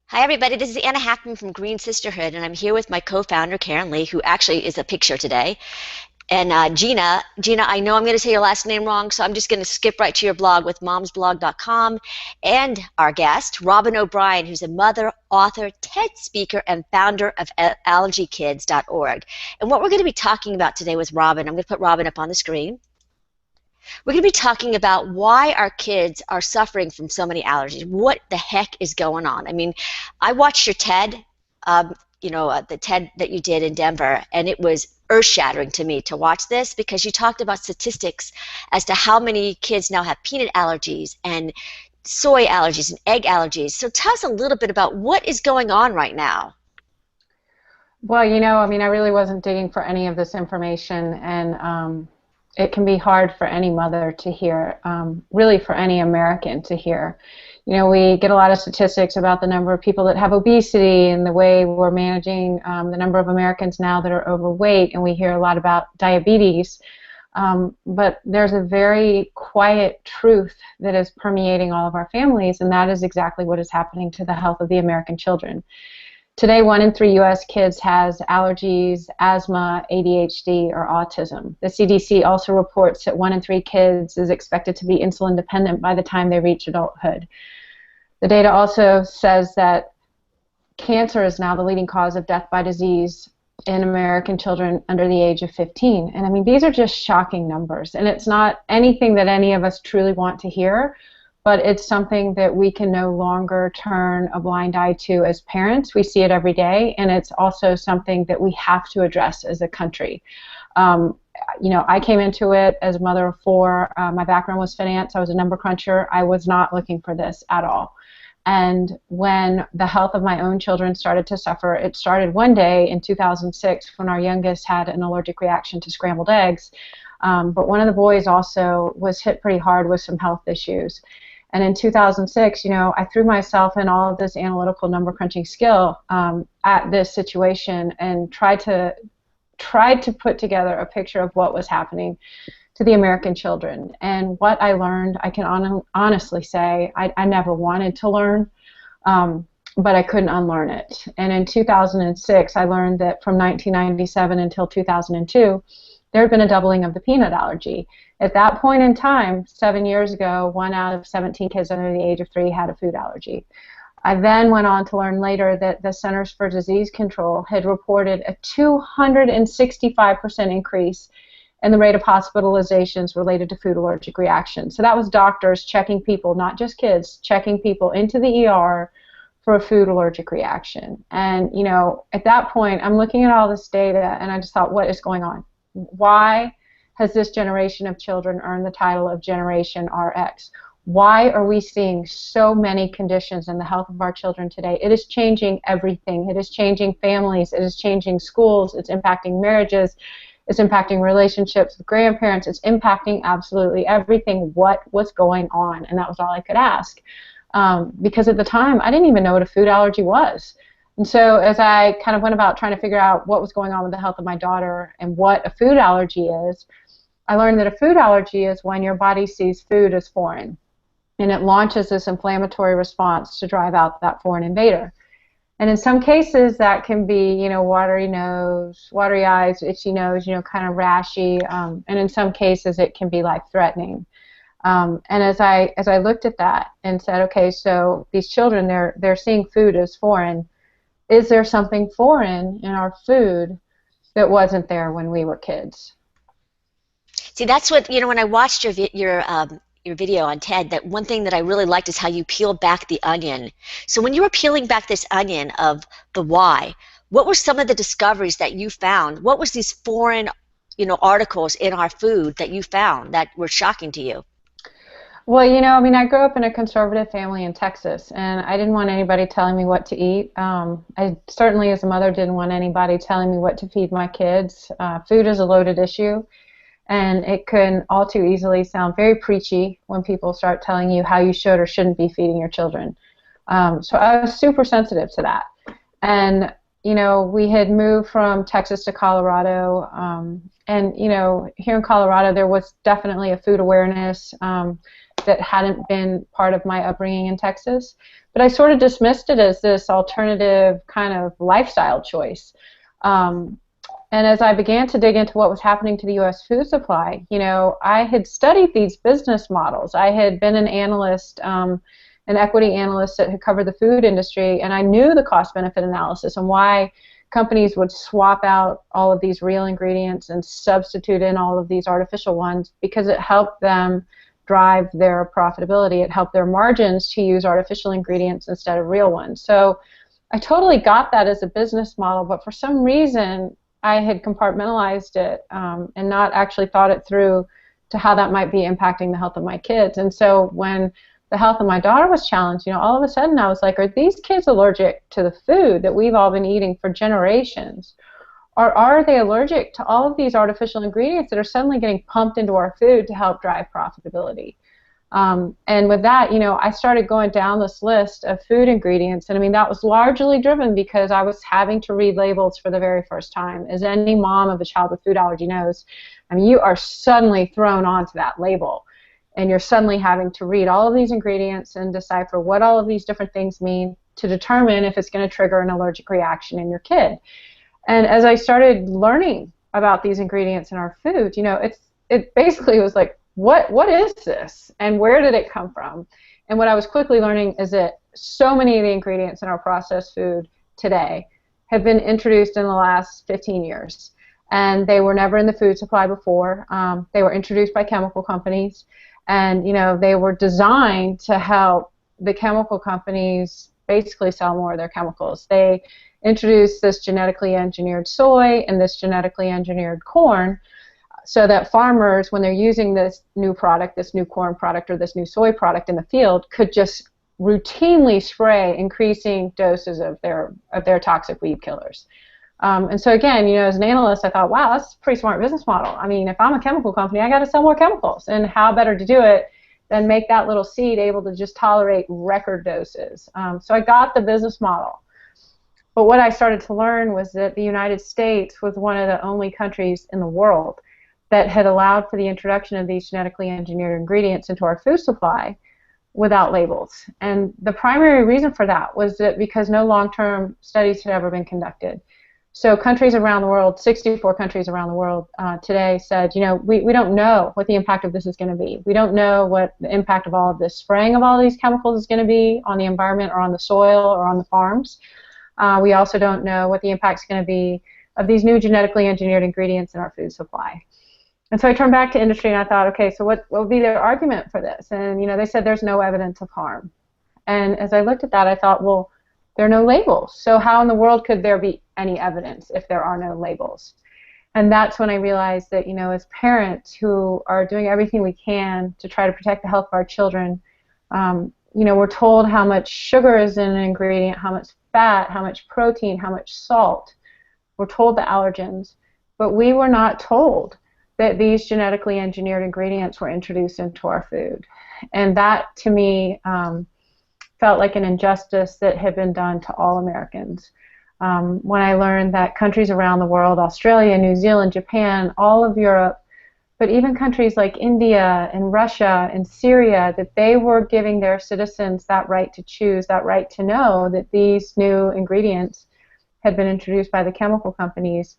Hi, everybody. This is Anna Hackman from Green Sisterhood, and I'm here with my co-founder, Karen Lee, who actually is a picture today, and Gina. Gina, I know I'm going to say your last name wrong, so I'm just going to skip right to your blog with momsblog.com, and our guest, Robyn O'Brien, who's a mother, author, TED speaker, and founder of allergykids.org. And what we're going to be talking about today with Robyn, I'm going to put Robyn up on the screen. We're going to be talking about why our kids are suffering from so many allergies. What the heck is going on? I mean, I watched your TED, the TED that you did in Denver, and it was earth-shattering to me to watch this because you talked about statistics as to how many kids now have peanut allergies and soy allergies and egg allergies. So tell us a little bit about what is going on right now. Well, I really wasn't digging for any of this information, and it can be hard for any mother to hear, really for any American to hear. We get a lot of statistics about the number of people that have obesity and the way we're managing the number of Americans now that are overweight, and we hear a lot about diabetes. But there's a very quiet truth that is permeating all of our families, and that is exactly what is happening to the health of the American children. Today, 1 in 3 U.S. kids has allergies, asthma, ADHD, or autism. The CDC also reports that 1 in 3 kids is expected to be insulin dependent by the time they reach adulthood. The data also says that cancer is now the leading cause of death by disease in American children under the age of 15. And I mean, these are just shocking numbers. And it's not anything that any of us truly want to hear, but it's something that we can no longer turn a blind eye to as parents. We see it every day, and it's also something that we have to address as a country. I came into it as a mother of 4. My background was finance. I was a number cruncher. I was not looking for this at all. And when the health of my own children started to suffer, it started one day in 2006 when our youngest had an allergic reaction to scrambled eggs. But one of the boys also was hit pretty hard with some health issues. And in 2006, I threw myself in all of this analytical number crunching skill at this situation and tried to put together a picture of what was happening to the American children. And what I learned, I can honestly say, I never wanted to learn, but I couldn't unlearn it. And in 2006, I learned that from 1997 until 2002, there had been a doubling of the peanut allergy. At that point in time, 7 years ago, 1 out of 17 kids under the age of 3 had a food allergy. I then went on to learn later that the Centers for Disease Control had reported a 265% increase in the rate of hospitalizations related to food allergic reactions. So that was doctors checking people, not just kids, checking people into the ER for a food allergic reaction. And, at that point, I'm looking at all this data, and I just thought, what is going on? Why has this generation of children earned the title of Generation RX? Why are we seeing so many conditions in the health of our children today? It is changing everything. It is changing families. It is changing schools. It's impacting marriages. It's impacting relationships with grandparents. It's impacting absolutely everything. What was going on? And that was all I could ask. Because at the time, I didn't even know what a food allergy was. And so as I kind of went about trying to figure out what was going on with the health of my daughter and what a food allergy is, I learned that a food allergy is when your body sees food as foreign, and it launches this inflammatory response to drive out that foreign invader. And in some cases, that can be, watery nose, watery eyes, itchy nose, kind of rashy, and in some cases, it can be life-threatening. And as I looked at that and said, okay, so these children, they're seeing food as foreign. Is there something foreign in our food that wasn't there when we were kids? See, that's what, when I watched your video on TED, that one thing that I really liked is how you peel back the onion. So when you were peeling back this onion of the why, what were some of the discoveries that you found? What was these foreign, articles in our food that you found that were shocking to you? Well, I grew up in a conservative family in Texas, and I didn't want anybody telling me what to eat. I certainly, as a mother, didn't want anybody telling me what to feed my kids. Food is a loaded issue, and it can all too easily sound very preachy when people start telling you how you should or shouldn't be feeding your children. So I was super sensitive to that. And, we had moved from Texas to Colorado, and, here in Colorado there was definitely a food awareness. that hadn't been part of my upbringing in Texas. But I sort of dismissed it as this alternative kind of lifestyle choice. And as I began to dig into what was happening to the U.S. food supply, I had studied these business models. I had been an analyst, an equity analyst that had covered the food industry, and I knew the cost-benefit analysis and why companies would swap out all of these real ingredients and substitute in all of these artificial ones because it helped them drive their profitability. It helped their margins to use artificial ingredients instead of real ones. So I totally got that as a business model, but for some reason I had compartmentalized it and not actually thought it through to how that might be impacting the health of my kids. And so when the health of my daughter was challenged, all of a sudden I was like, are these kids allergic to the food that we've all been eating for generations? Or are they allergic to all of these artificial ingredients that are suddenly getting pumped into our food to help drive profitability? And with that, I started going down this list of food ingredients, and that was largely driven because I was having to read labels for the very first time. As any mom of a child with food allergy knows, you are suddenly thrown onto that label, and you're suddenly having to read all of these ingredients and decipher what all of these different things mean to determine if it's going to trigger an allergic reaction in your kid. And as I started learning about these ingredients in our food, it basically was like, what is this, and where did it come from? And what I was quickly learning is that so many of the ingredients in our processed food today have been introduced in the last 15 years. And they were never in the food supply before. They were introduced by chemical companies, and they were designed to help the chemical companies basically sell more of their chemicals. They introduced this genetically engineered soy and this genetically engineered corn, so that farmers, when they're using this new product, this new corn product or this new soy product in the field, could just routinely spray increasing doses of their toxic weed killers. And so again, as an analyst, I thought, wow, that's a pretty smart business model. If I'm a chemical company, I got to sell more chemicals, and how better to do it than make that little seed able to just tolerate record doses. So I got the business model. But what I started to learn was that the United States was one of the only countries in the world that had allowed for the introduction of these genetically engineered ingredients into our food supply without labels. And the primary reason for that was that because no long-term studies had ever been conducted. So countries around the world, 64 countries around the world today said, we don't know what the impact of this is going to be. We don't know what the impact of all of this spraying of all these chemicals is going to be on the environment or on the soil or on the farms. We also don't know what the impact is going to be of these new genetically engineered ingredients in our food supply. And so I turned back to industry and I thought, okay, so what would be their argument for this? And they said there's no evidence of harm. And as I looked at that, I thought, well, there are no labels. So how in the world could there be any evidence if there are no labels? And that's when I realized that, as parents who are doing everything we can to try to protect the health of our children, we're told how much sugar is in an ingredient, how much fat, how much protein, how much salt. We're told the allergens, but we were not told that these genetically engineered ingredients were introduced into our food. And that, to me, felt like an injustice that had been done to all Americans. When I learned that countries around the world, Australia, New Zealand, Japan, all of Europe, but even countries like India and Russia and Syria, that they were giving their citizens that right to choose, that right to know that these new ingredients had been introduced by the chemical companies,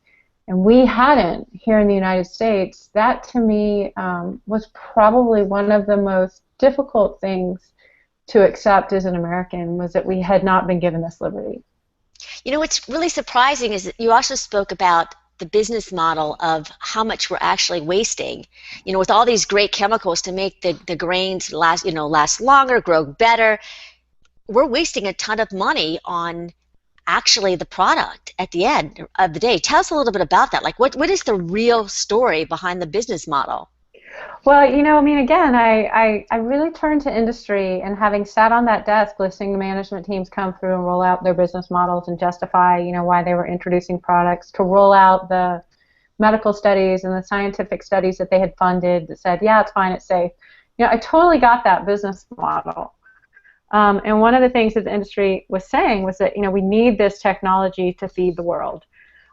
and we hadn't here in the United States. That, to me, was probably one of the most difficult things to accept as an American, was that we had not been given this liberty. What's really surprising is that you also spoke about the business model of how much we're actually wasting, with all these great chemicals to make the grains last longer, grow better. We're wasting a ton of money on actually the product at the end of the day. Tell us a little bit about that. Like, what is the real story behind the business model? Well, again, I really turned to industry, and having sat on that desk listening to management teams come through and roll out their business models and justify, why they were introducing products, to roll out the medical studies and the scientific studies that they had funded that said, yeah, it's fine, it's safe. I totally got that business model. And one of the things that the industry was saying was that, we need this technology to feed the world.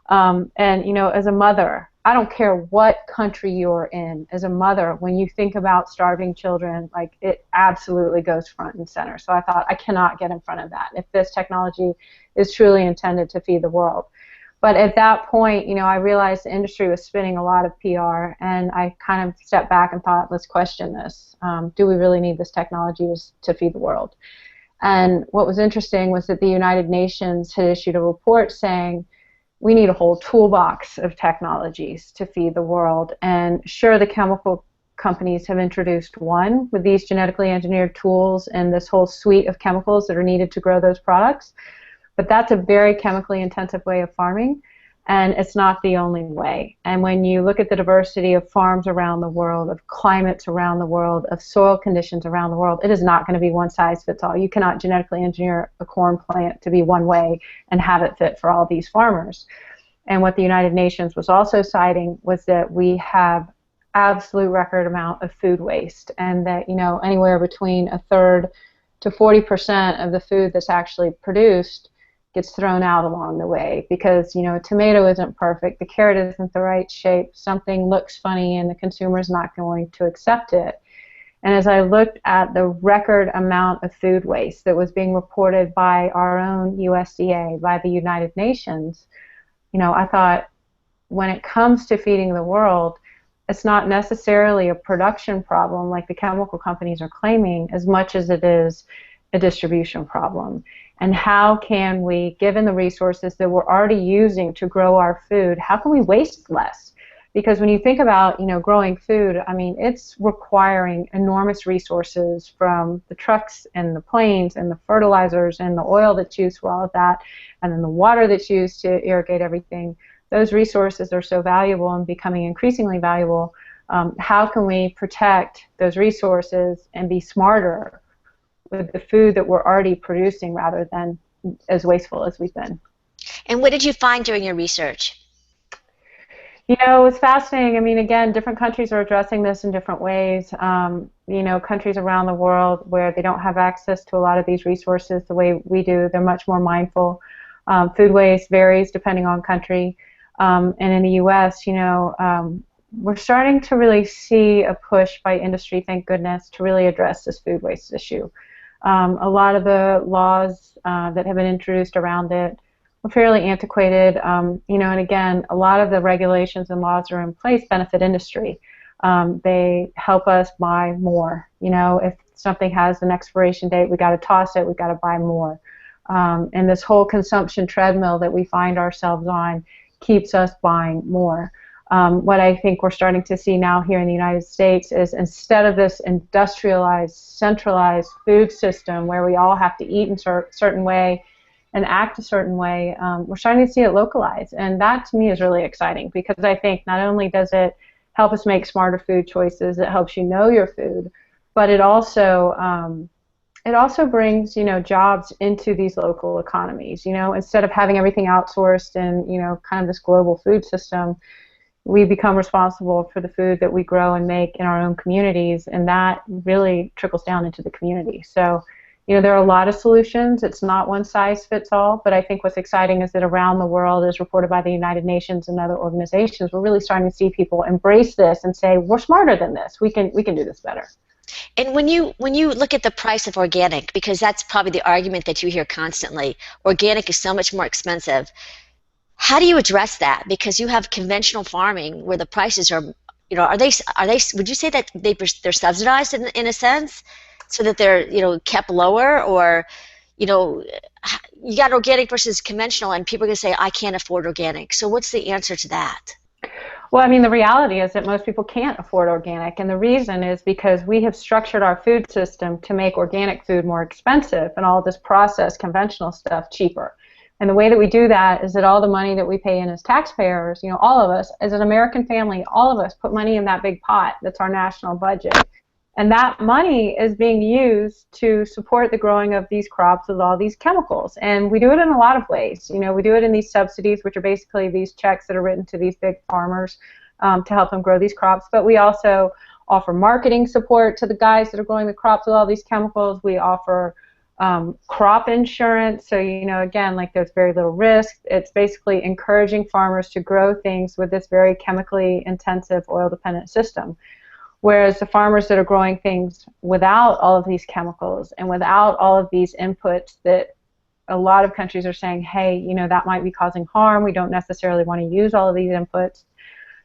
And, as a mother, I don't care what country you're in, as a mother, when you think about starving children, like, it absolutely goes front and center. So I thought, I cannot get in front of that if this technology is truly intended to feed the world. But at that point, I realized the industry was spinning a lot of PR, and I kind of stepped back and thought, let's question this. Do we really need this technology to feed the world? And what was interesting was that the United Nations had issued a report saying we need a whole toolbox of technologies to feed the world. And sure, the chemical companies have introduced one with these genetically engineered tools and this whole suite of chemicals that are needed to grow those products. But that's a very chemically intensive way of farming, and it's not the only way. And when you look at the diversity of farms around the world, of climates around the world, of soil conditions around the world, it is not going to be one size fits all. You cannot genetically engineer a corn plant to be one way and have it fit for all these farmers. And what the United Nations was also citing was that we have absolute record amount of food waste, and that anywhere between a third to 40% of the food that's actually produced gets thrown out along the way because, a tomato isn't perfect, the carrot isn't the right shape, something looks funny, and the consumer's not going to accept it. And as I looked at the record amount of food waste that was being reported by our own USDA, by the United Nations, I thought, when it comes to feeding the world, it's not necessarily a production problem like the chemical companies are claiming, as much as it is a distribution problem. And how can we, given the resources that we're already using to grow our food, how can we waste less? Because when you think about, growing food, I mean, it's requiring enormous resources from the trucks and the planes and the fertilizers and the oil that's used for all of that, and then the water that's used to irrigate everything. Those resources are so valuable and becoming increasingly valuable. How can we protect those resources and be smarter with the food that we're already producing rather than as wasteful as we've been? And what did you find during your research? It was fascinating. I mean, again, different countries are addressing this in different ways. Countries around the world where they don't have access to a lot of these resources the way we do, they're much more mindful. Food waste varies depending on country. And in the U.S., we're starting to really see a push by industry, thank goodness, to really address this food waste issue. A lot of the laws that have been introduced around it are fairly antiquated, and again, a lot of the regulations and laws that are in place benefit industry. They help us buy more. If something has an expiration date, we got to toss it, we got to buy more. And this whole consumption treadmill that we find ourselves on keeps us buying more. What I think we're starting to see now here in the United States is, instead of this industrialized, centralized food system where we all have to eat in a certain way and act a certain way, we're starting to see it localized. And that, to me, is really exciting, because I think not only does it help us make smarter food choices, it helps you know your food, but it also brings, jobs into these local economies. Instead of having everything outsourced and, kind of this global food system, we become responsible for the food that we grow and make in our own communities, and that really trickles down into the community. So, there are a lot of solutions. It's not one size fits all, but I think what's exciting is that around the world, as reported by the United Nations and other organizations, we're really starting to see people embrace this and say, we're smarter than this. We can do this better. And when you look at the price of organic, because that's probably the argument that you hear constantly, organic is so much more expensive. How do you address that? Because you have conventional farming where the prices are, are they? Would you say that they're subsidized in a sense, so that they're kept lower, or you got organic versus conventional, and people are going to say, I can't afford organic. So what's the answer to that? Well, I mean, the reality is that most people can't afford organic, and the reason is because we have structured our food system to make organic food more expensive and all this processed conventional stuff cheaper. And the way that we do that is that all the money that we pay in as taxpayers, all of us, as an American family, all of us put money in that big pot that's our national budget. And that money is being used to support the growing of these crops with all these chemicals. And we do it in a lot of ways. We do it in these subsidies, which are basically these checks that are written to these big farmers to help them grow these crops. But we also offer marketing support to the guys that are growing the crops with all these chemicals. We offer crop insurance. So, again, like there's very little risk. It's basically encouraging farmers to grow things with this very chemically intensive oil dependent system. Whereas the farmers that are growing things without all of these chemicals and without all of these inputs that a lot of countries are saying, hey, that might be causing harm. We don't necessarily want to use all of these inputs.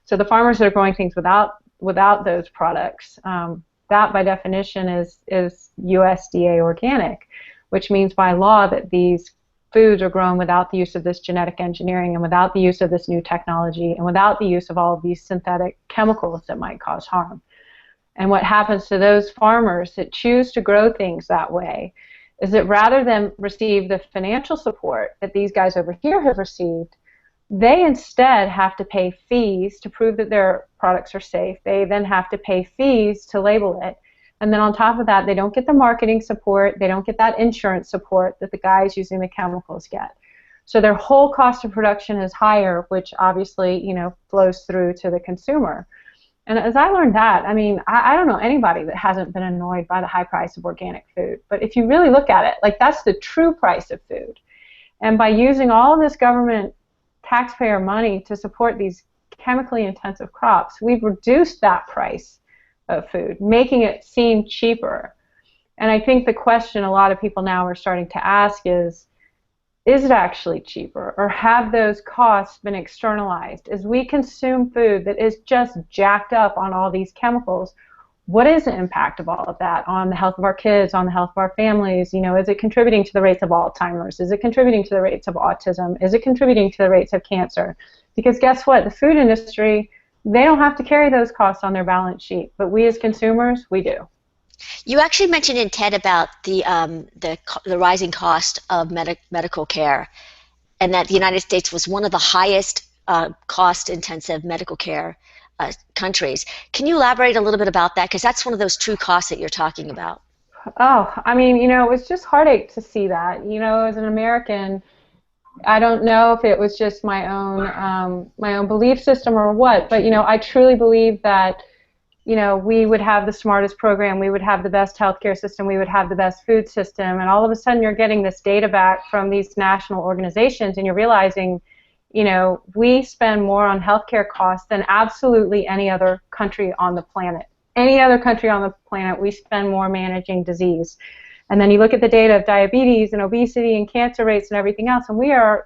So the farmers that are growing things without those products, that by definition is USDA organic, which means by law that these foods are grown without the use of this genetic engineering and without the use of this new technology and without the use of all of these synthetic chemicals that might cause harm. And what happens to those farmers that choose to grow things that way is that rather than receive the financial support that these guys over here have received, they instead have to pay fees to prove that their products are safe. They then have to pay fees to label it. And then on top of that, they don't get the marketing support. They don't get that insurance support that the guys using the chemicals get. So their whole cost of production is higher, which obviously, flows through to the consumer. And as I learned that, I don't know anybody that hasn't been annoyed by the high price of organic food. But if you really look at it, like that's the true price of food. And by using all of this government taxpayer money to support these chemically intensive crops, we've reduced that price of food, making it seem cheaper. And I think the question a lot of people now are starting to ask is it actually cheaper, or have those costs been externalized? As we consume food that is just jacked up on all these chemicals, what is the impact of all of that on the health of our kids, on the health of our families? Is it contributing to the rates of Alzheimer's? Is it contributing to the rates of autism? Is it contributing to the rates of cancer? Because guess what? The food industry, they don't have to carry those costs on their balance sheet, but we as consumers, we do. You actually mentioned in TED about the rising cost of medical care, and that the United States was one of the highest cost-intensive medical care countries. Can you elaborate a little bit about that? Because that's one of those true costs that you're talking about. Oh, it was just heartache to see that. As an American, I don't know if it was just my own belief system or what, but I truly believe that we would have the smartest program, we would have the best healthcare system, we would have the best food system, and all of a sudden you're getting this data back from these national organizations, and you're realizing, we spend more on healthcare costs than absolutely any other country on the planet. Any other country on the planet, we spend more managing disease. And then you look at the data of diabetes and obesity and cancer rates and everything else, and we are,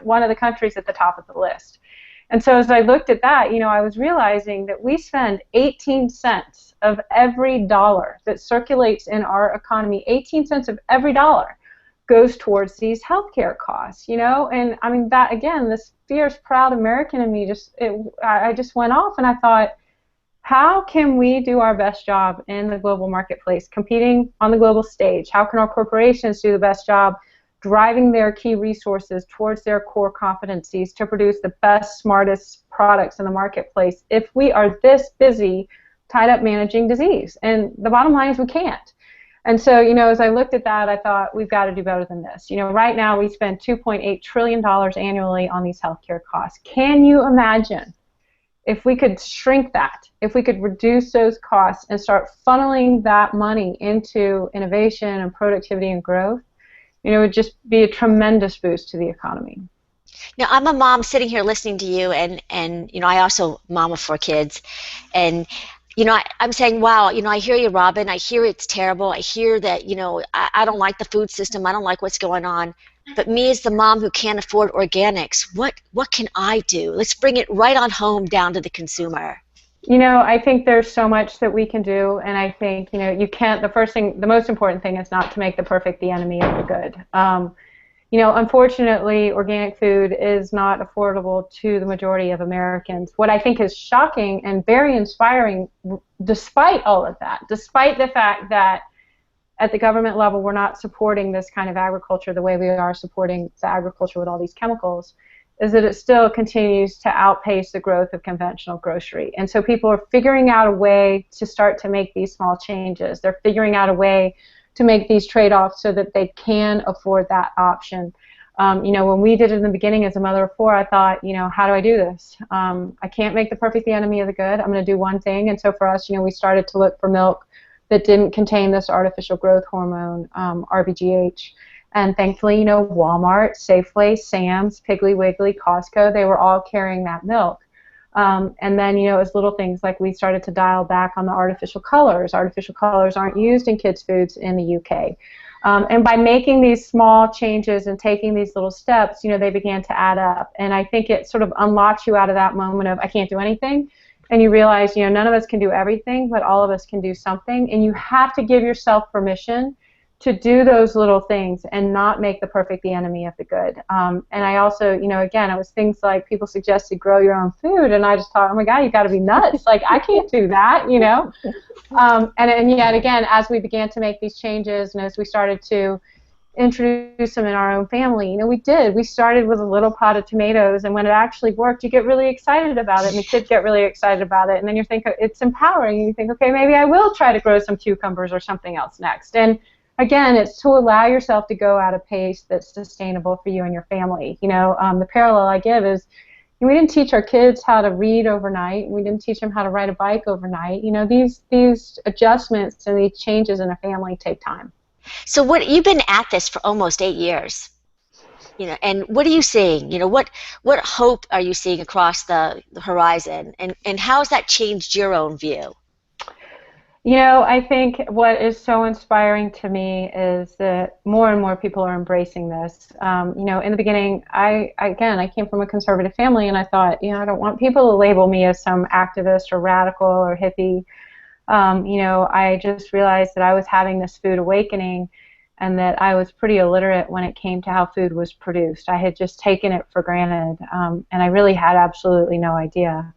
one of the countries at the top of the list. And so as I looked at that, I was realizing that we spend 18 cents of every dollar that circulates in our economy, 18 cents of every dollar goes towards these healthcare costs, And that, again, this fierce, proud American in me, I just went off and I thought, how can we do our best job in the global marketplace, competing on the global stage? How can our corporations do the best job driving their key resources towards their core competencies to produce the best, smartest products in the marketplace if we are this busy tied up managing disease? And the bottom line is we can't. And so, as I looked at that, I thought we've got to do better than this. Right now we spend $2.8 trillion annually on these healthcare costs. Can you imagine if we could shrink that, if we could reduce those costs and start funneling that money into innovation and productivity and growth? It would just be a tremendous boost to the economy. Now, I'm a mom sitting here listening to you, and I also mom of 4 kids, and I'm saying, wow, I hear you, Robyn. I hear it's terrible. I hear that, I don't like the food system. I don't like what's going on. But me as the mom who can't afford organics, what can I do? Let's bring it right on home down to the consumer. I think there's so much that we can do, and I think, you can't, the most important thing is not to make the perfect the enemy of the good. Unfortunately, organic food is not affordable to the majority of Americans. What I think is shocking and very inspiring, despite all of that, despite the fact that at the government level we're not supporting this kind of agriculture the way we are supporting the agriculture with all these chemicals, is that it still continues to outpace the growth of conventional grocery. And so people are figuring out a way to start to make these small changes. They're figuring out a way to make these trade-offs so that they can afford that option. When we did it in the beginning as a mother of 4, I thought, how do I do this? I can't make the perfect the enemy of the good. I'm going to do one thing. And so for us, we started to look for milk that didn't contain this artificial growth hormone, RBGH. And thankfully, Walmart, Safeway, Sam's, Piggly Wiggly, Costco, they were all carrying that milk. And then, it was little things like we started to dial back on the artificial colors. Artificial colors aren't used in kids' foods in the UK. And by making these small changes and taking these little steps, they began to add up. And I think it sort of unlocks you out of that moment of, I can't do anything. And you realize, none of us can do everything, but all of us can do something. And you have to give yourself permission to do those little things and not make the perfect the enemy of the good. And I also, again, it was things like people suggested grow your own food, and I just thought, oh my God, you got to be nuts. Like, I can't do that, and yet again, as we began to make these changes and as we started to introduce them in our own family, we started with a little pot of tomatoes, and when it actually worked, you get really excited about it, and the kids get really excited about it, and then you think it's empowering, and you think, okay, maybe I will try to grow some cucumbers or something else next. And again, it's to allow yourself to go at a pace that's sustainable for you and your family. The parallel I give is we didn't teach our kids how to read overnight. We didn't teach them how to ride a bike overnight. These adjustments and these changes in a family take time. So you've been at this for almost 8 years, and what are you seeing? What hope are you seeing across the horizon, and how has that changed your own view? I think what is so inspiring to me is that more and more people are embracing this. In the beginning, I came from a conservative family, and I thought, I don't want people to label me as some activist or radical or hippie. I just realized that I was having this food awakening and that I was pretty illiterate when it came to how food was produced. I had just taken it for granted, and I really had absolutely no idea.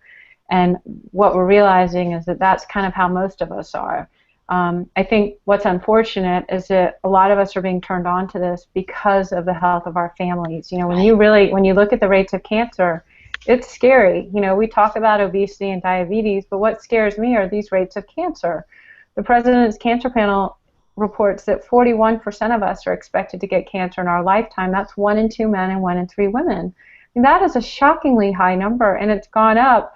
And what we're realizing is that that's kind of how most of us are. I think what's unfortunate is that a lot of us are being turned on to this because of the health of our families. When you look at the rates of cancer, it's scary. We talk about obesity and diabetes, but what scares me are these rates of cancer. The President's Cancer Panel reports that 41% of us are expected to get cancer in our lifetime. That's 1 in 2 men and 1 in 3 women. And that is a shockingly high number, and it's gone up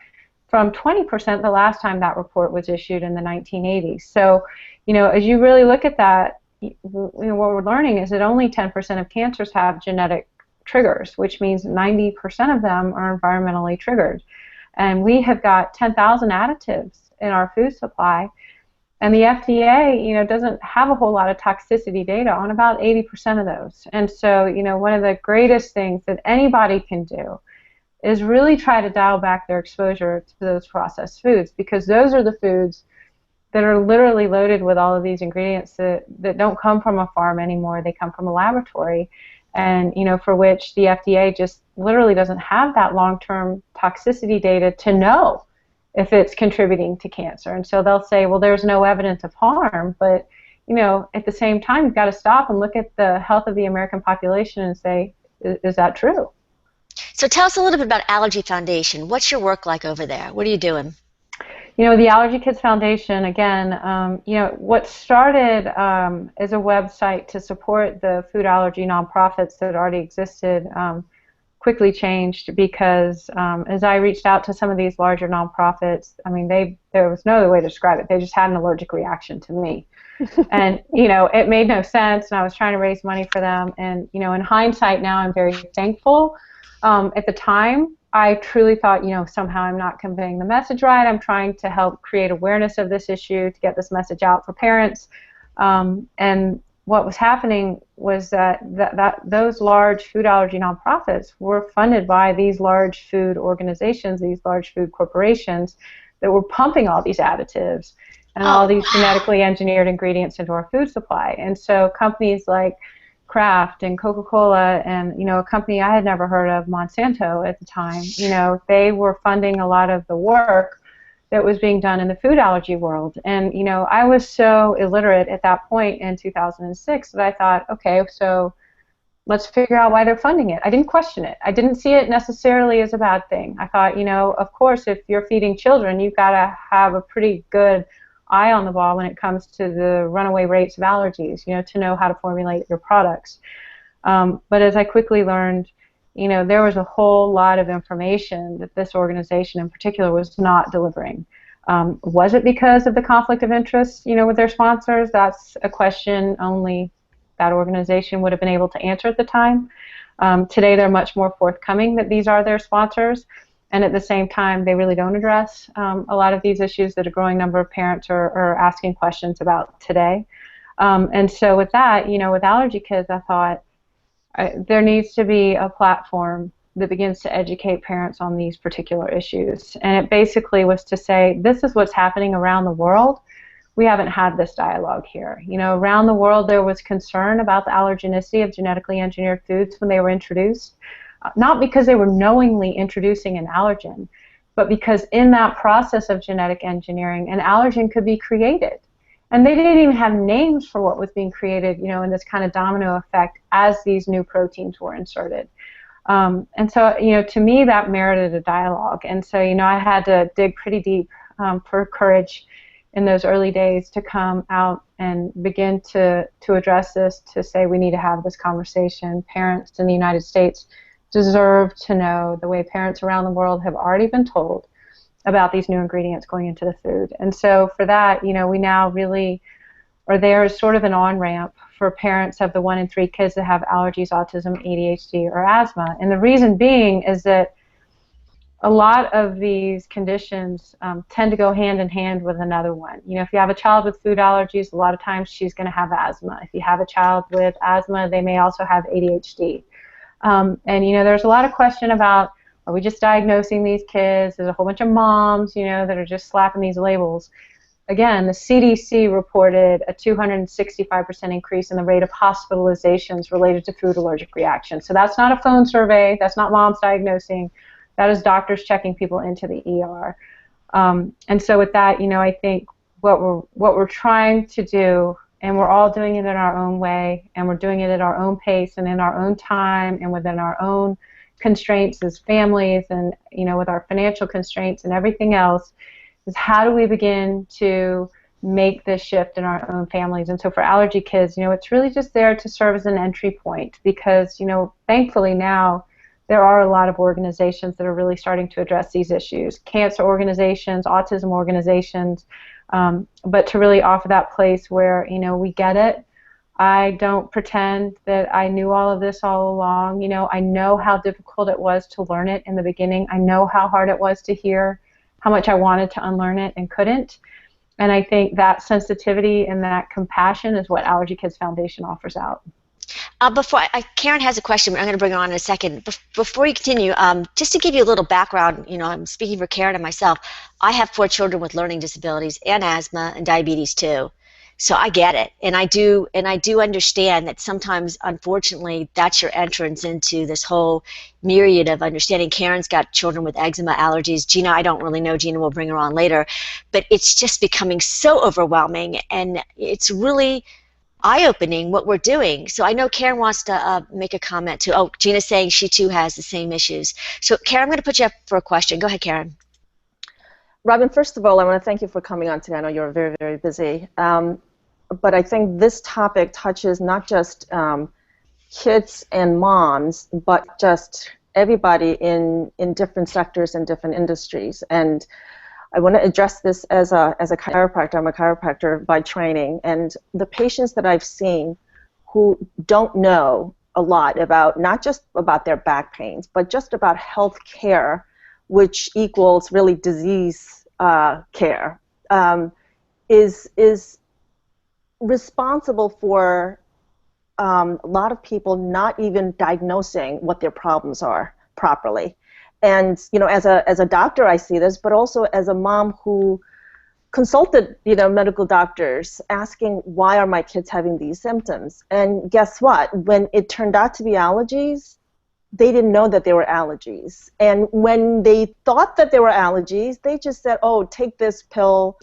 from 20% the last time that report was issued in the 1980s. So, as you really look at that, what we're learning is that only 10% of cancers have genetic triggers, which means 90% of them are environmentally triggered. And we have got 10,000 additives in our food supply, and the FDA, doesn't have a whole lot of toxicity data on about 80% of those. And so, one of the greatest things that anybody can do is really try to dial back their exposure to those processed foods, because those are the foods that are literally loaded with all of these ingredients that don't come from a farm anymore. They come from a laboratory, and for which the FDA just literally doesn't have that long-term toxicity data to know if it's contributing to cancer. And so they'll say, well, there's no evidence of harm, but at the same time, you've got to stop and look at the health of the American population and say, is that true? So tell us a little bit about Allergy Foundation. What's your work like over there? What are you doing? The Allergy Kids Foundation, again, what started as a website to support the food allergy nonprofits that already existed quickly changed because as I reached out to some of these larger nonprofits, there was no other way to describe it. They just had an allergic reaction to me. And, it made no sense, and I was trying to raise money for them. And, in hindsight now, I'm very thankful. At the time, I truly thought, somehow I'm not conveying the message right. I'm trying to help create awareness of this issue, to get this message out for parents. And what was happening was that those large food allergy nonprofits were funded by these large food organizations, these large food corporations that were pumping all these additives and all these genetically engineered ingredients into our food supply. And so companies like Kraft and Coca-Cola and, a company I had never heard of, Monsanto at the time, they were funding a lot of the work that was being done in the food allergy world. And, I was so illiterate at that point in 2006 that I thought, okay, so let's figure out why they're funding it. I didn't question it. I didn't see it necessarily as a bad thing. I thought, of course, if you're feeding children, you've got to have a pretty good eye on the ball when it comes to the runaway rates of allergies, to know how to formulate your products. But as I quickly learned, there was a whole lot of information that this organization in particular was not delivering. Was it because of the conflict of interest, with their sponsors? That's a question only that organization would have been able to answer at the time. Today, they're much more forthcoming that these are their sponsors, and at the same time, they really don't address a lot of these issues that a growing number of parents are asking questions about today. And so with that, with Allergy Kids, I thought there needs to be a platform that begins to educate parents on these particular issues. And it basically was to say, this is what's happening around the world. We haven't had this dialogue here. Around the world there was concern about the allergenicity of genetically engineered foods when they were introduced, not because they were knowingly introducing an allergen, but because in that process of genetic engineering, an allergen could be created. And they didn't even have names for what was being created, in this kind of domino effect as these new proteins were inserted. And so, to me, that merited a dialogue. And so, I had to dig pretty deep for courage in those early days to come out and begin to address this, to say we need to have this conversation. Parents in the United States deserve to know the way parents around the world have already been told about these new ingredients going into the food. And so for that, we now really are there as sort of an on-ramp for parents of the 1 in 3 kids that have allergies, autism, ADHD, or asthma. And the reason being is that a lot of these conditions tend to go hand in hand with another one. If you have a child with food allergies, a lot of times she's going to have asthma. If you have a child with asthma, they may also have ADHD. And there's a lot of question about, are we just diagnosing these kids? There's a whole bunch of moms, that are just slapping these labels. Again, the CDC reported a 265% increase in the rate of hospitalizations related to food allergic reactions. So that's not a phone survey. That's not moms diagnosing. That is doctors checking people into the ER. And so with that, I think what we're trying to do, and we're all doing it in our own way, and we're doing it at our own pace and in our own time and within our own constraints as families and, with our financial constraints and everything else, is how do we begin to make this shift in our own families. And so for Allergy Kids, it's really just there to serve as an entry point because, thankfully now there are a lot of organizations that are really starting to address these issues, cancer organizations, autism organizations, but to really offer that place where, we get it. I don't pretend that I knew all of this all along. I know how difficult it was to learn it in the beginning. I know how hard it was to hear, how much I wanted to unlearn it and couldn't. And I think that sensitivity and that compassion is what Allergy Kids Foundation offers out. Karen has a question, but I'm going to bring her on in a second. Before you continue, just to give you a little background, I'm speaking for Karen and myself. I have 4 children with learning disabilities and asthma and diabetes too. So I get it, and I do understand that sometimes, unfortunately, that's your entrance into this whole myriad of understanding. Karen's got children with eczema, allergies. Gina, I don't really know. Gina, we'll bring her on later, but it's just becoming so overwhelming, and it's really eye-opening what we're doing. So I know Karen wants to make a comment too. Oh, Gina's saying she too has the same issues. So Karen, I'm going to put you up for a question. Go ahead, Karen. Robyn, first of all, I want to thank you for coming on today. I know you're very, very busy. But I think this topic touches not just kids and moms, but just everybody in different sectors and different industries. And I want to address this as a chiropractor. I'm a chiropractor by training. And the patients that I've seen who don't know a lot about, not just about their back pains, but just about health care, which equals really disease care, is responsible for a lot of people not even diagnosing what their problems are properly. And as a doctor, I see this, but also as a mom who consulted medical doctors asking, why are my kids having these symptoms? And guess what? When it turned out to be allergies, they didn't know that they were allergies. And when they thought that they were allergies, they just said, oh, take this pill,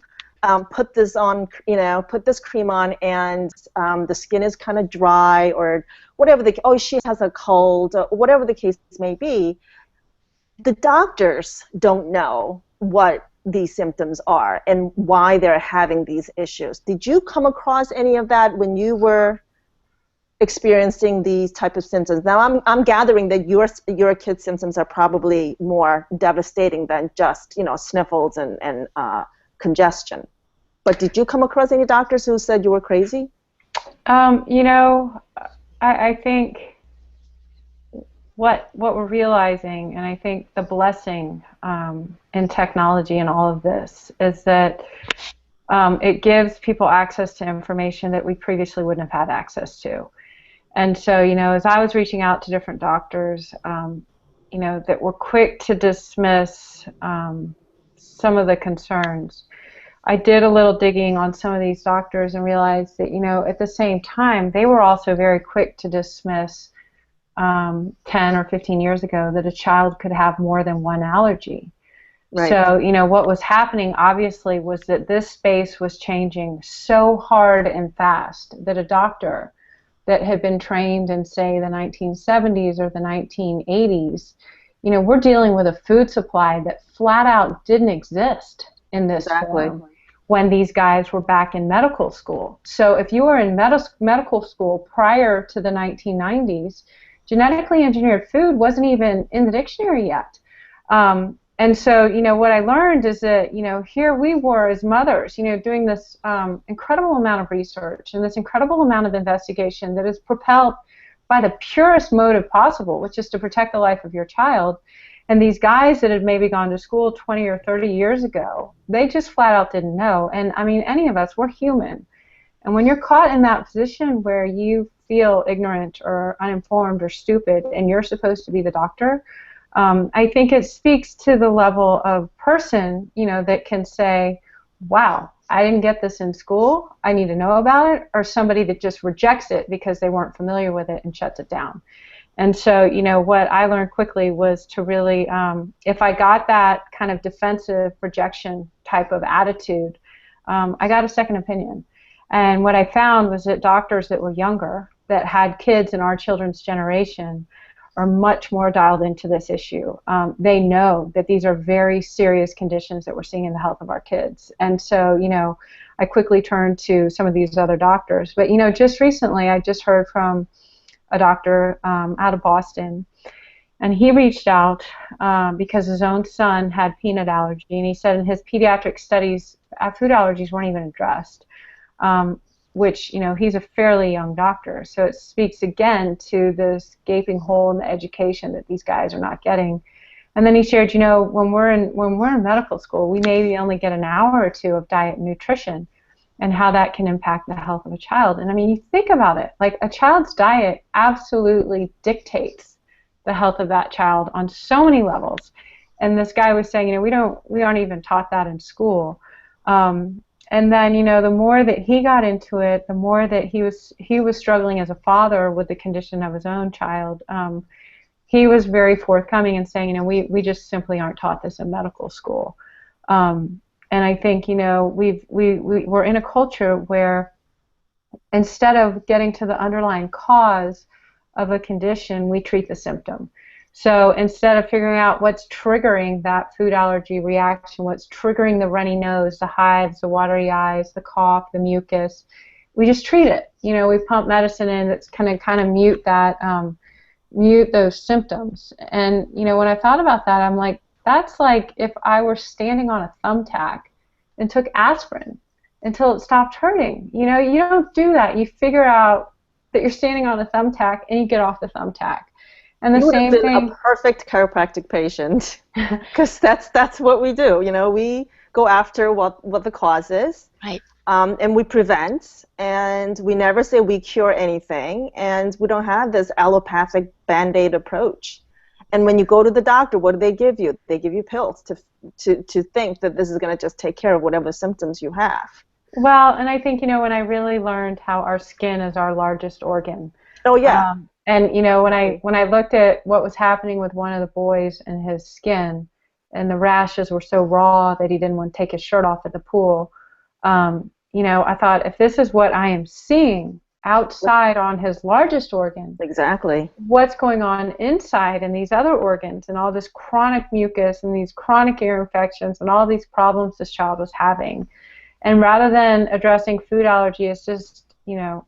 put this on, put this cream on, and the skin is kind of dry, or whatever she has a cold, or whatever the case may be. The doctors don't know what these symptoms are and why they're having these issues. Did you come across any of that when you were experiencing these type of symptoms? Now I'm gathering that your kids' symptoms are probably more devastating than just sniffles and congestion. But did you come across any doctors who said you were crazy? You know, I think what we're realizing, and I think the blessing in technology and all of this, is that it gives people access to information that we previously wouldn't have had access to. And so, you know, as I was reaching out to different doctors, you know, that were quick to dismiss some of the concerns, I did a little digging on some of these doctors and realized that, you know, at the same time, they were also very quick to dismiss 10 or 15 years ago that a child could have more than one allergy. Right. So, you know, what was happening obviously was that this space was changing so hard and fast that a doctor that had been trained in, say, the 1970s or the 1980s, you know, we're dealing with a food supply that flat out didn't exist in this form when these guys were back in medical school. So if you were in medical school prior to the 1990s, genetically engineered food wasn't even in the dictionary yet. And so, you know, what I learned is that, you know, here we were as mothers, you know, doing this incredible amount of research and this incredible amount of investigation that is propelled by the purest motive possible, which is to protect the life of your child. And these guys that had maybe gone to school 20 or 30 years ago, they just flat out didn't know. And I mean, any of us, we're human. And when you're caught in that position where you feel ignorant or uninformed or stupid and you're supposed to be the doctor, I think it speaks to the level of person, you know, that can say, wow, I didn't get this in school, I need to know about it, or somebody that just rejects it because they weren't familiar with it and shuts it down. And so, you know, what I learned quickly was to really, if I got that kind of defensive rejection type of attitude, I got a second opinion. And what I found was that doctors that were younger, that had kids in our children's generation, are much more dialed into this issue. They know that these are very serious conditions that we're seeing in the health of our kids. And so, you know, I quickly turned to some of these other doctors. But, you know, just recently I just heard from a doctor out of Boston, and he reached out because his own son had peanut allergy, and he said in his pediatric studies, food allergies weren't even addressed. Which, you know, he's a fairly young doctor, so it speaks again to this gaping hole in the education that these guys are not getting. And then he shared, you know, when we're in medical school, we maybe only get an hour or two of diet and nutrition, and how that can impact the health of a child. And I mean, you think about it, like a child's diet absolutely dictates the health of that child on so many levels. And this guy was saying, you know, we aren't even taught that in school. And then, you know, the more that he got into it, the more that he was struggling as a father with the condition of his own child. He was very forthcoming in saying, you know, we just simply aren't taught this in medical school. And I think, you know, we're in a culture where instead of getting to the underlying cause of a condition, we treat the symptom. So instead of figuring out what's triggering that food allergy reaction, what's triggering the runny nose, the hives, the watery eyes, the cough, the mucus, we just treat it. You know, we pump medicine in that's kind of mute that, mute those symptoms. And, you know, when I thought about that, I'm like, that's like if I were standing on a thumbtack and took aspirin until it stopped hurting. You know, you don't do that. You figure out that you're standing on a thumbtack and you get off the thumbtack. And the same thing. A perfect chiropractic patient, because that's what we do. You know, we go after what the cause is, right? And we prevent, and we never say we cure anything, and we don't have this allopathic Band-Aid approach. And when you go to the doctor, what do they give you? They give you pills to think that this is going to just take care of whatever symptoms you have. Well, and I think, you know, when I really learned how our skin is our largest organ. Oh yeah. And, you know, when I looked at what was happening with one of the boys and his skin, and the rashes were so raw that he didn't want to take his shirt off at the pool, you know, I thought, if this is what I am seeing outside on his largest organ, exactly, what's going on inside in these other organs, and all this chronic mucus and these chronic ear infections and all these problems this child was having. And rather than addressing food allergy as just, you know,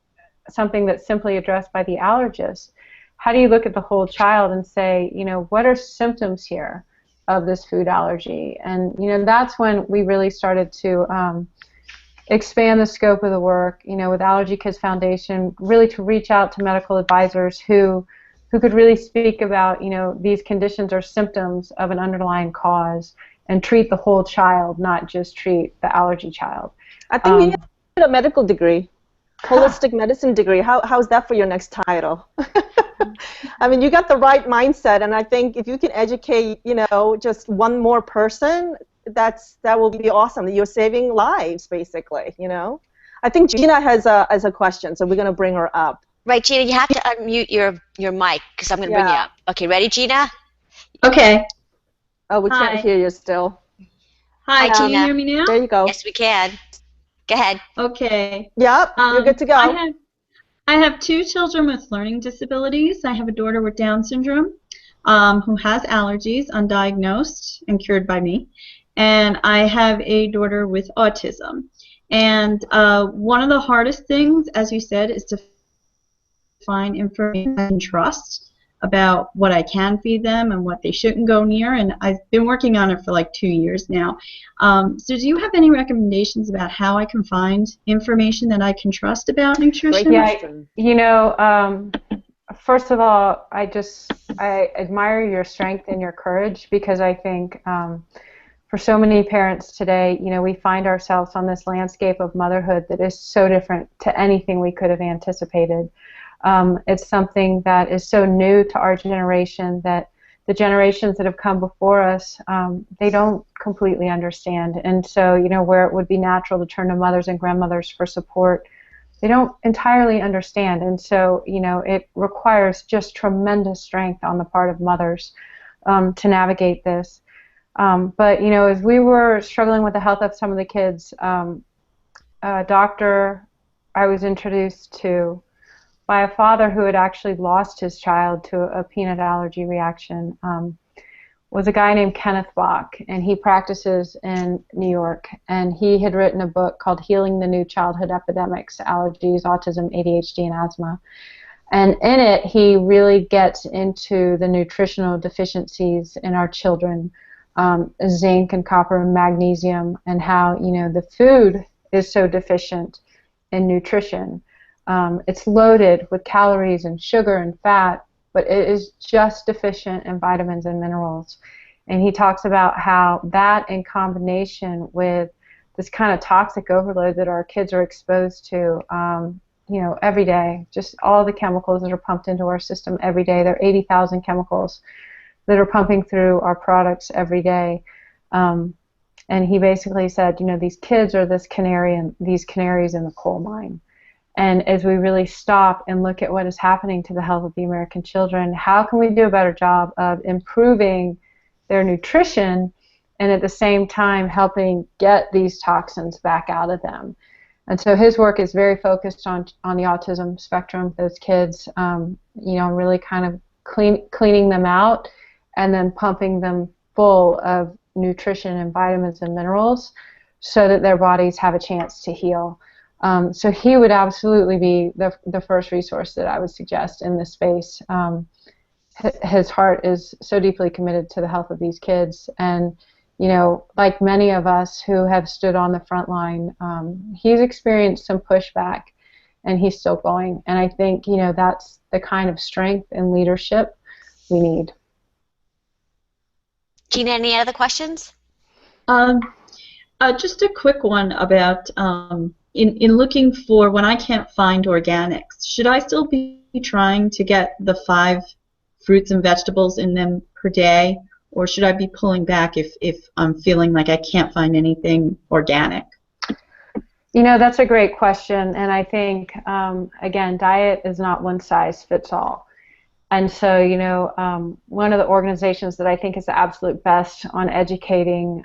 something that's simply addressed by the allergist, how do you look at the whole child and say, you know, what are symptoms here of this food allergy. And, that's when we really started to expand the scope of the work, with Allergy Kids Foundation, really to reach out to medical advisors who could really speak about, these conditions or symptoms of an underlying cause and treat the whole child, not just treat the allergy child. I think you need a medical degree, holistic medicine degree. How's that for your next title? I mean, you got the right mindset, and I think if you can educate, just one more person, that will be awesome. You're saving lives, basically. I think Gina has a question, so we're going to bring her up. Right, Gina, you have to unmute your mic because I'm going to bring you up. Okay, ready, Gina? Okay. Oh, we can't hear you still. Hi, Gina. can you hear me now? There you go. Yes, we can. Go ahead. Okay. Yep, you're good to go. I have 2 children with learning disabilities. I have a daughter with Down syndrome who has allergies, undiagnosed and cured by me. And I have a daughter with autism. And one of the hardest things, as you said, is to find information I can trust about what I can feed them and what they shouldn't go near. And I've been working on it for like 2 years now. So do you have any recommendations about how I can find information that I can trust about nutrition? Yeah, first of all, I admire your strength and your courage, because I think for so many parents today, we find ourselves on this landscape of motherhood that is so different to anything we could have anticipated. It's something that is so new to our generation that the generations that have come before us, they don't completely understand. And so, where it would be natural to turn to mothers and grandmothers for support, they don't entirely understand. And so, it requires just tremendous strength on the part of mothers to navigate this. But, as we were struggling with the health of some of the kids, a doctor I was introduced to by a father who had actually lost his child to a peanut allergy reaction was a guy named Kenneth Bach, and he practices in New York. And he had written a book called Healing the New Childhood Epidemics, Allergies, Autism, ADHD, and Asthma. And in it, he really gets into the nutritional deficiencies in our children, zinc and copper and magnesium, and how, the food is so deficient in nutrition. It's loaded with calories and sugar and fat, but it is just deficient in vitamins and minerals. And he talks about how that, in combination with this kind of toxic overload that our kids are exposed to, every day, just all the chemicals that are pumped into our system every day. There are 80,000 chemicals that are pumping through our products every day. And he basically said, these kids are these canaries in the coal mine. And as we really stop and look at what is happening to the health of the American children, how can we do a better job of improving their nutrition and at the same time helping get these toxins back out of them? And so his work is very focused on the autism spectrum, those kids, really kind of cleaning them out and then pumping them full of nutrition and vitamins and minerals so that their bodies have a chance to heal. So he would absolutely be the first resource that I would suggest in this space. His heart is so deeply committed to the health of these kids, and like many of us who have stood on the front line, he's experienced some pushback, and he's still going. And I think that's the kind of strength and leadership we need. Gina, any other questions? Just a quick one about in looking for when I can't find organics, should I still be trying to get the 5 fruits and vegetables in them per day, or should I be pulling back if I'm feeling like I can't find anything organic? That's a great question, and I think, again, diet is not one size fits all. And so, one of the organizations that I think is the absolute best on educating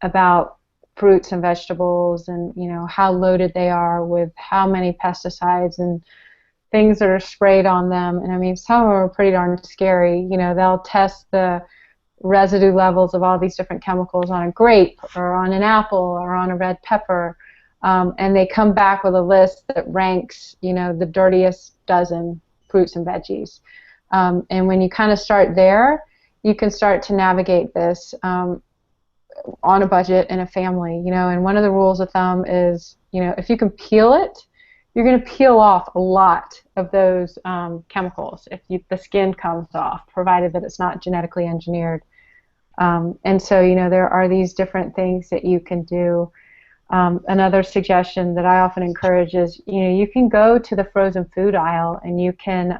about fruits and vegetables and how loaded they are with how many pesticides and things that are sprayed on them, and I mean some of them are pretty darn scary. They'll test the residue levels of all these different chemicals on a grape or on an apple or on a red pepper, and they come back with a list that ranks the dirtiest dozen fruits and veggies, and when you kind of start there, you can start to navigate this on a budget in a family, and one of the rules of thumb is, if you can peel it, you're going to peel off a lot of those chemicals if the skin comes off, provided that it's not genetically engineered. And so, there are these different things that you can do. Another suggestion that I often encourage is, you can go to the frozen food aisle and you can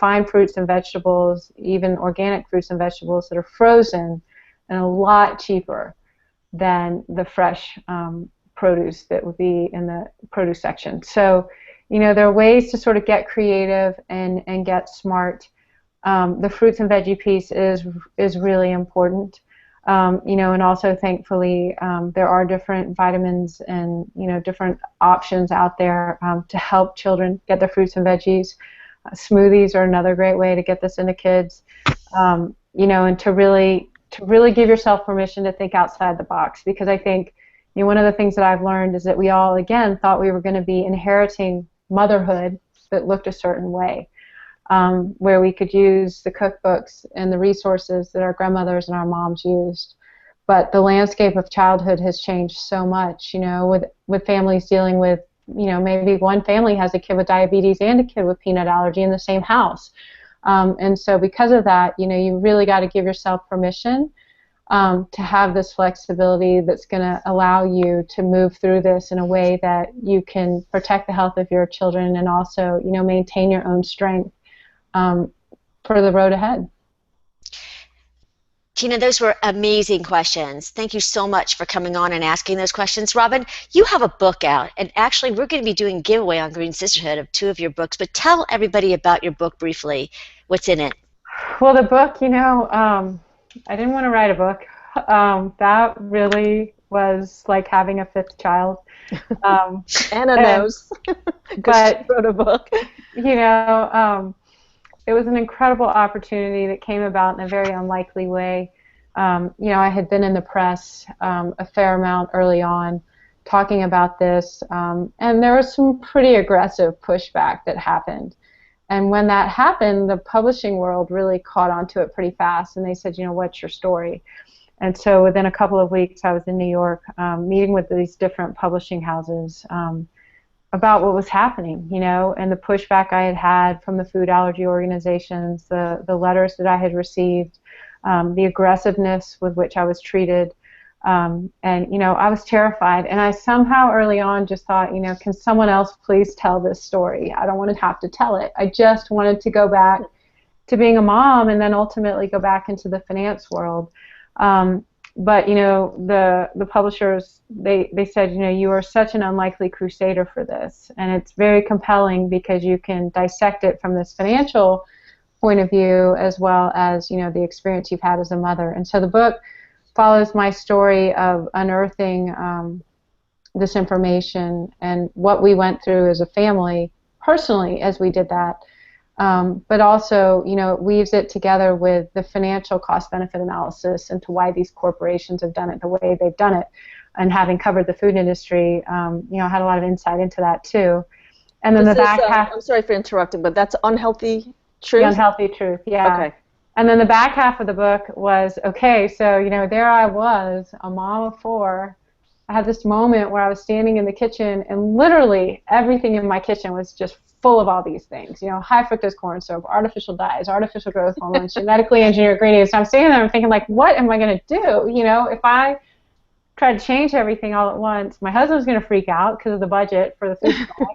find fruits and vegetables, even organic fruits and vegetables that are frozen and a lot cheaper than the fresh produce that would be in the produce section. So, there are ways to sort of get creative and get smart. The fruits and veggie piece is really important. And also thankfully there are different vitamins and different options out there to help children get their fruits and veggies. Smoothies are another great way to get this into kids. And to really give yourself permission to think outside the box, because I think one of the things that I've learned is that we all again thought we were going to be inheriting motherhood that looked a certain way. Where we could use the cookbooks and the resources that our grandmothers and our moms used. But the landscape of childhood has changed so much, with families dealing with, maybe one family has a kid with diabetes and a kid with peanut allergy in the same house. And so because of that, you really got to give yourself permission to have this flexibility that's going to allow you to move through this in a way that you can protect the health of your children and also, maintain your own strength for the road ahead. Tina, those were amazing questions. Thank you so much for coming on and asking those questions. Robyn, you have a book out, and actually we're going to be doing a giveaway on Green Sisterhood of 2 of your books, but tell everybody about your book briefly. What's in it? Well, the book, I didn't want to write a book. That really was like having a 5th child. And a nose. But she wrote a book. It was an incredible opportunity that came about in a very unlikely way. I had been in the press a fair amount early on talking about this, and there was some pretty aggressive pushback that happened. And when that happened, the publishing world really caught onto it pretty fast, and they said, what's your story? And so within a couple of weeks, I was in New York meeting with these different publishing houses about what was happening, and the pushback I had had from the food allergy organizations, the letters that I had received, the aggressiveness with which I was treated, and I was terrified. And I somehow early on just thought, can someone else please tell this story? I don't want to have to tell it. I just wanted to go back to being a mom and then ultimately go back into the finance world. But the publishers, they said, you are such an unlikely crusader for this, and it's very compelling because you can dissect it from this financial point of view as well as the experience you've had as a mother. And so the book follows my story of unearthing this information and what we went through as a family personally as we did that. But also, it weaves it together with the financial cost-benefit analysis into why these corporations have done it the way they've done it. And having covered the food industry, I had a lot of insight into that too. And then the back half. I'm sorry for interrupting, but that's unhealthy truth. The unhealthy truth, yeah. Okay. And then the back half of the book was okay. So there I was, a mom of 4. I had this moment where I was standing in the kitchen, and literally everything in my kitchen was just full of all these things, high fructose corn syrup, artificial dyes, artificial growth hormones, genetically engineered ingredients. So I'm standing there and thinking, like, what am I going to do? If I try to change everything all at once, my husband's going to freak out because of the budget for the food supply.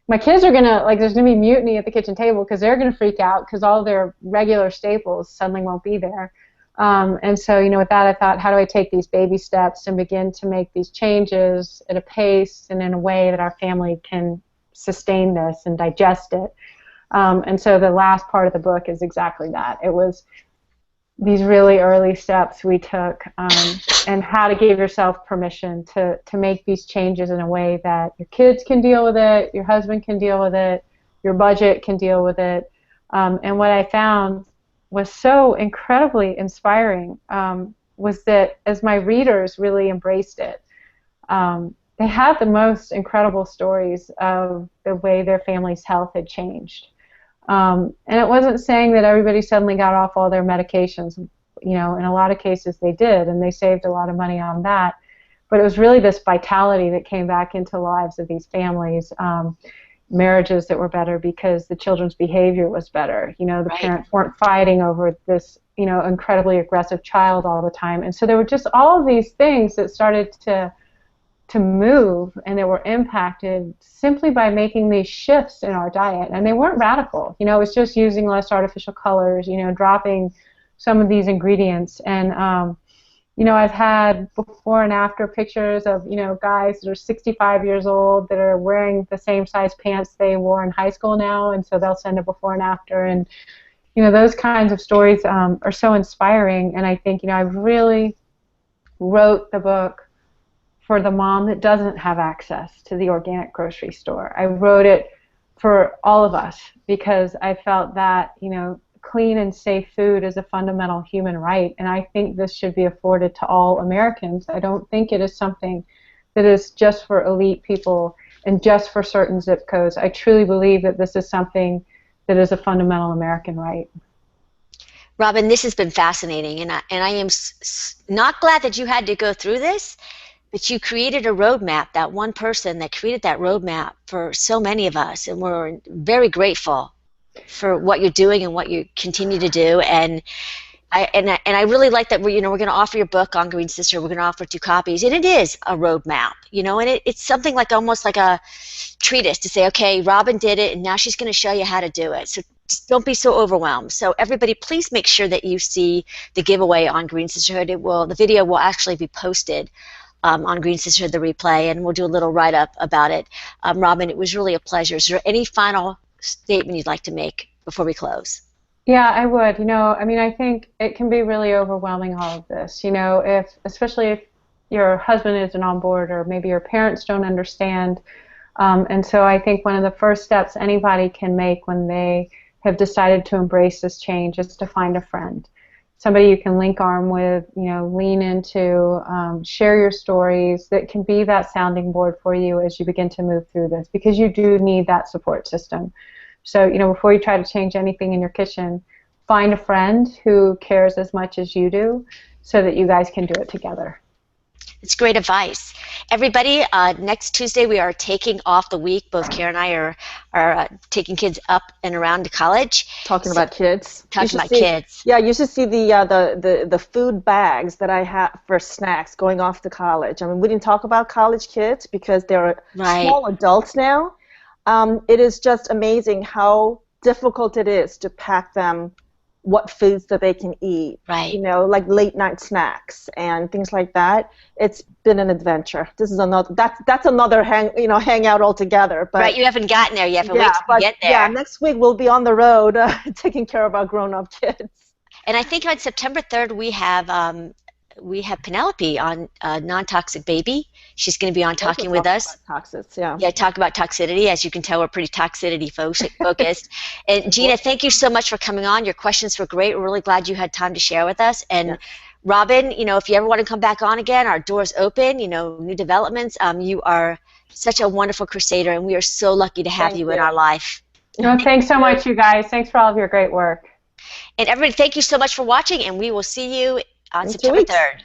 My kids are going to, there's going to be mutiny at the kitchen table because they're going to freak out because all their regular staples suddenly won't be there. And so, with that, I thought, how do I take these baby steps and begin to make these changes at a pace and in a way that our family can sustain this and digest it. And so the last part of the book is exactly that. It was these really early steps we took and how to give yourself permission to make these changes in a way that your kids can deal with it, your husband can deal with it, your budget can deal with it. And what I found was so incredibly inspiring was that as my readers really embraced it, they had the most incredible stories of the way their family's health had changed. And it wasn't saying that everybody suddenly got off all their medications. You know, in a lot of cases they did, and they saved a lot of money on that. But it was really this vitality that came back into the lives of these families, marriages that were better because the children's behavior was better. You know, the parents weren't fighting over this, you know, incredibly aggressive child all the time. And so there were just all of these things that started to move, and they were impacted simply by making these shifts in our diet. And they weren't radical. You know, it was just using less artificial colors, you know, dropping some of these ingredients. And, you know, I've had before and after pictures of, you know, guys that are 65 years old that are wearing the same size pants they wore in high school now, and so they'll send a before and after. And, you know, those kinds of stories are so inspiring. And I think, you know, I really wrote the book for the mom that doesn't have access to the organic grocery store. I wrote it for all of us because I felt that, you know, clean and safe food is a fundamental human right, and I think this should be afforded to all Americans. I don't think it is something that is just for elite people and just for certain zip codes. I truly believe that this is something that is a fundamental American right. Robyn, this has been fascinating, and I am not glad that you had to go through this, but you created a roadmap, that one person that created that roadmap for so many of us, and we're very grateful for what you're doing and what you continue to do. And I really like that we're going to offer your book on Green Sister. We're going to offer 2 copies, and it is a roadmap, you know, and it's something like almost like a treatise to say, okay, Robyn did it, and now she's going to show you how to do it. So just don't be so overwhelmed. So everybody, please make sure that you see the giveaway on Green Sisterhood. The video will actually be posted on Green Sisterhood, the replay, and we'll do a little write-up about it. Robyn, it was really a pleasure. Is there any final statement you'd like to make before we close? Yeah, I would. You know, I mean, I think it can be really overwhelming, all of this. You know, especially if your husband isn't on board, or maybe your parents don't understand. And so I think one of the first steps anybody can make when they have decided to embrace this change is to find a friend. Somebody you can link arm with, you know, lean into, share your stories that can be that sounding board for you as you begin to move through this, because you do need that support system. So, you know, before you try to change anything in your kitchen, find a friend who cares as much as you do so that you guys can do it together. It's great advice. Everybody, next Tuesday we are taking off the week. Both Karen and I are taking kids up and around to college. Talking about kids. Talking about kids. Yeah, you should see the food bags that I have for snacks going off to college. I mean, we didn't talk about college kids because they're small adults now. It is just amazing how difficult it is to pack them what foods that they can eat, you know, like late night snacks and things like that. It's been an adventure. This is another, that's another hangout altogether. But, right, you haven't gotten there yet, but wait till you get there. Yeah, next week we'll be on the road taking care of our grown-up kids. And I think on September 3rd we have Penelope on Non-Toxic Baby. She's going to be on talking with us. Toxics, yeah. Yeah, talk about toxicity. As you can tell, we're pretty toxicity focused. And Gina, thank you so much for coming on. Your questions were great. We're really glad you had time to share with us. And Robyn, you know, if you ever want to come back on again, our door's open. You know, new developments. You are such a wonderful crusader, and we are so lucky to have you in our life. No, thanks so much, you guys. Thanks for all of your great work. And everybody, thank you so much for watching, and we will see you on September 3rd.